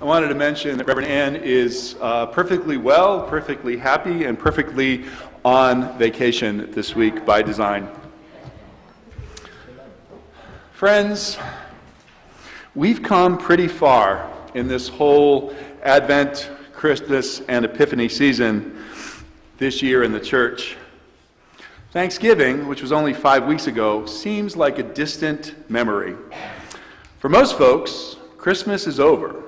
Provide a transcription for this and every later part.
I wanted to mention that Reverend Ann is perfectly well, perfectly happy, and perfectly on vacation this week by design. Friends, we've come pretty far in this whole Advent, Christmas, and Epiphany season this year in the church. Thanksgiving, which was only 5 weeks ago, seems like a distant memory. For most folks, Christmas is over,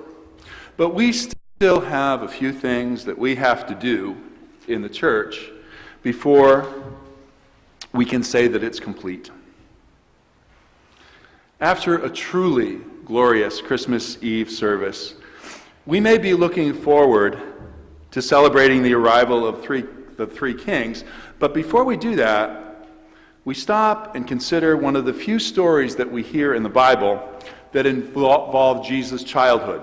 but we still have a few things that we have to do in the church before we can say that it's complete. After a truly glorious Christmas Eve service, we may be looking forward to celebrating the arrival of the three kings, but before we do that, we stop and consider one of the few stories that we hear in the Bible that involve Jesus' childhood.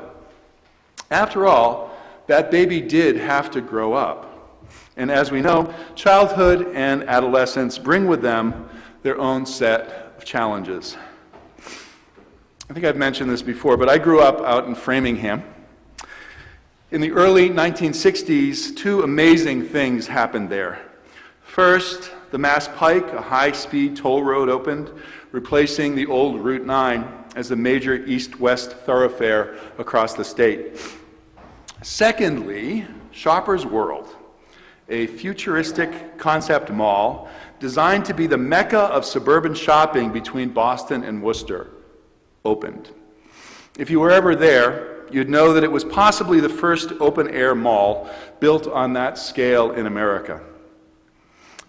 After all, that baby did have to grow up. And as we know, childhood and adolescence bring with them their own set of challenges. I think I've mentioned this before, but I grew up out in Framingham. In the early 1960s, two amazing things happened there. First, the Mass Pike, a high-speed toll road, opened, replacing the old Route 9 as a major east-west thoroughfare across the state. Secondly, Shoppers World, a futuristic concept mall designed to be the mecca of suburban shopping between Boston and Worcester, opened. If you were ever there, you'd know that it was possibly the first open-air mall built on that scale in America.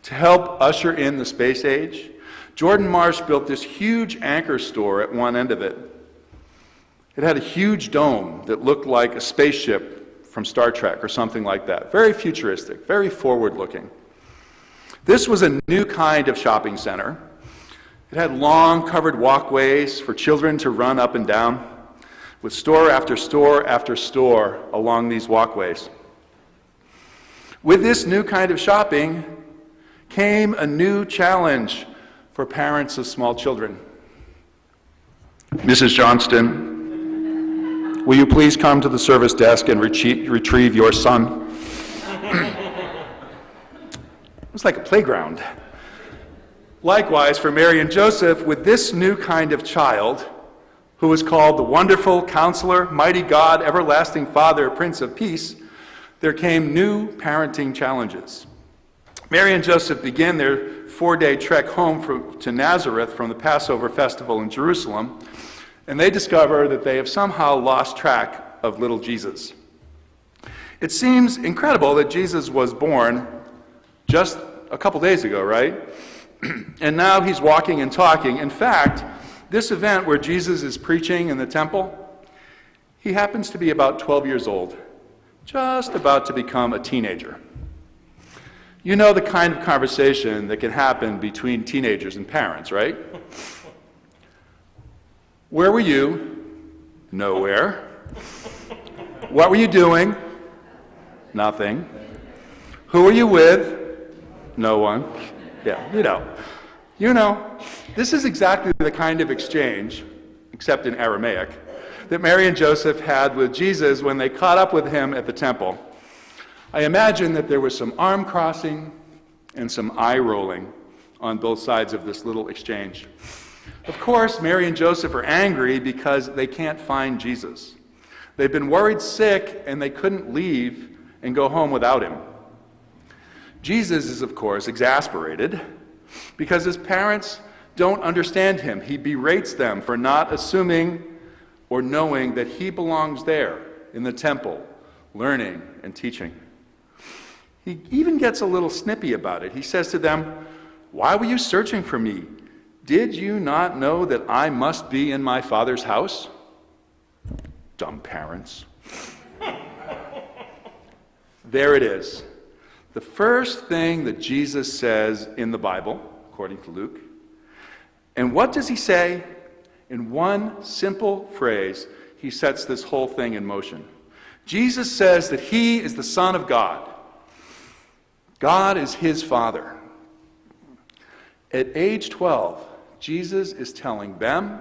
To help usher in the space age, Jordan Marsh built this huge anchor store at one end of it. It had a huge dome that looked like a spaceship from Star Trek or something like that. Very futuristic, very forward-looking. This was a new kind of shopping center. It had long covered walkways for children to run up and down, with store after store after store along these walkways. With this new kind of shopping came a new challenge for parents of small children. Mrs. Johnston, will you please come to the service desk and retrieve your son? It was like a playground. Likewise, for Mary and Joseph, with this new kind of child, who was called the Wonderful Counselor, Mighty God, Everlasting Father, Prince of Peace, there came new parenting challenges. Mary and Joseph began their 4-day trek home to Nazareth from the Passover festival in Jerusalem, and they discover that they have somehow lost track of little Jesus. It seems incredible that Jesus was born just a couple days ago, right? And now he's walking and talking. In fact, this event where Jesus is preaching in the temple, he happens to be about 12 years old, just about to become a teenager. You know the kind of conversation that can happen between teenagers and parents, right? Where were you? Nowhere. What were you doing? Nothing. Who were you with? No one. Yeah, you know. This is exactly the kind of exchange, except in Aramaic, that Mary and Joseph had with Jesus when they caught up with him at the temple. I imagine that there was some arm crossing and some eye rolling on both sides of this little exchange. Of course, Mary and Joseph are angry because they can't find Jesus. They've been worried sick and they couldn't leave and go home without him. Jesus is, of course, exasperated because his parents don't understand him. He berates them for not assuming or knowing that he belongs there in the temple, learning and teaching. He even gets a little snippy about it. He says to them, "Why were you searching for me? Did you not know that I must be in my Father's house?" Dumb parents. There it is. The first thing that Jesus says in the Bible, according to Luke. And what does he say? In one simple phrase, he sets this whole thing in motion. Jesus says that he is the Son of God. God is his Father. At age 12, Jesus is telling them,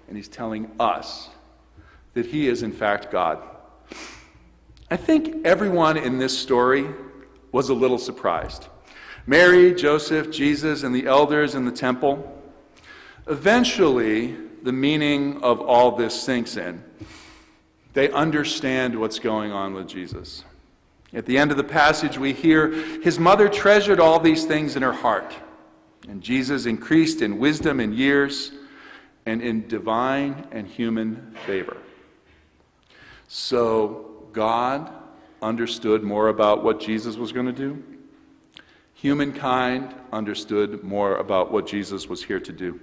and he's telling us, that he is in fact God. I think everyone in this story was a little surprised. Mary, Joseph, Jesus, and the elders in the temple. Eventually, the meaning of all this sinks in. They understand what's going on with Jesus. At the end of the passage, we hear, his mother treasured all these things in her heart, and Jesus increased in wisdom and years and in divine and human favor. So God understood more about what Jesus was going to do. Humankind understood more about what Jesus was here to do.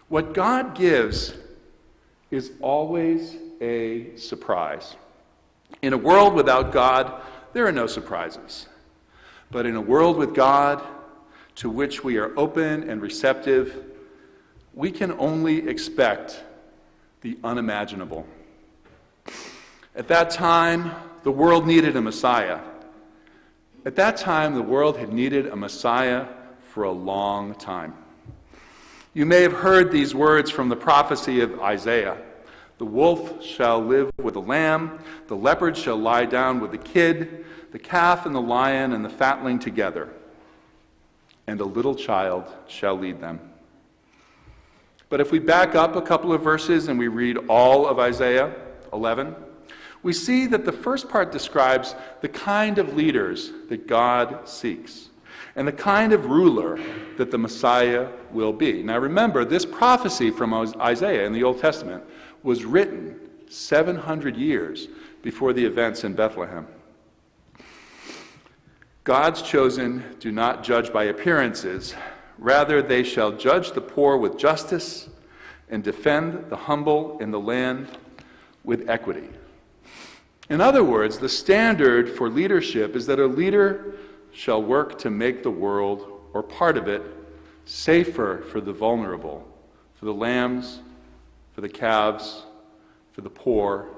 What God gives is always a surprise. In a world without God, there are no surprises. But in a world with God, to which we are open and receptive, we can only expect the unimaginable. At that time, the world needed a Messiah. At that time, the world had needed a Messiah for a long time. You may have heard these words from the prophecy of Isaiah. The wolf shall live with the lamb, the leopard shall lie down with the kid, the calf and the lion and the fatling together, and a little child shall lead them. But if we back up a couple of verses and we read all of Isaiah 11, we see that the first part describes the kind of leaders that God seeks and the kind of ruler that the Messiah will be. Now remember, this prophecy from Isaiah in the Old Testament was written 700 years before the events in Bethlehem. God's chosen do not judge by appearances. Rather, they shall judge the poor with justice and defend the humble in the land with equity. In other words, the standard for leadership is that a leader shall work to make the world, or part of it, safer for the vulnerable, for the lambs, for the calves, for the poor,